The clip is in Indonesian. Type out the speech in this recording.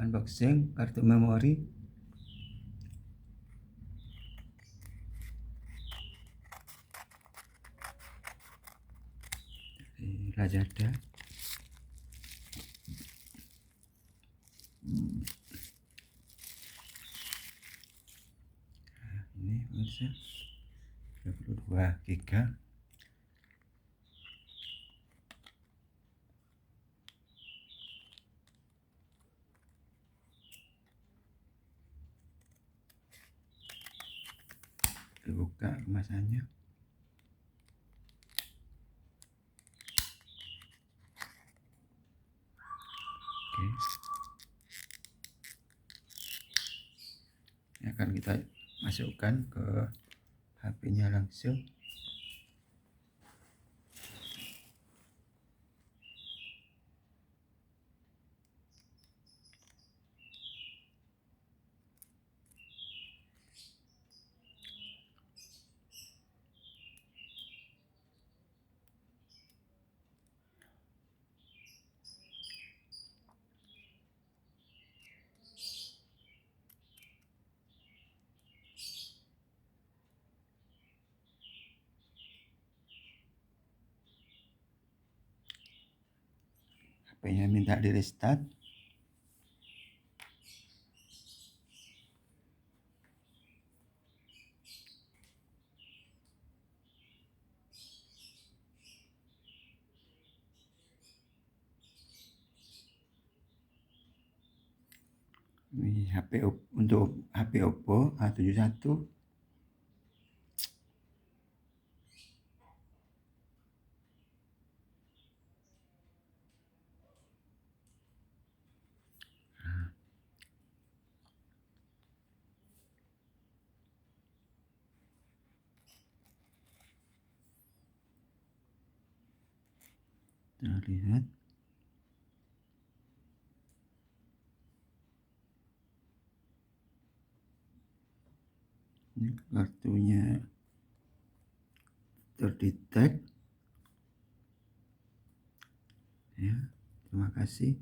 unboxing kartu memori dari Lazada. Nah, ini pemirsa 32 GB. Dibuka kemasannya. Oke, ini akan kita masukkan ke HP-nya langsung. HP-nya minta di restart. Ini untuk HP Oppo A71. Kita lihat. Ini kartunya terdetek. Ya, terima kasih.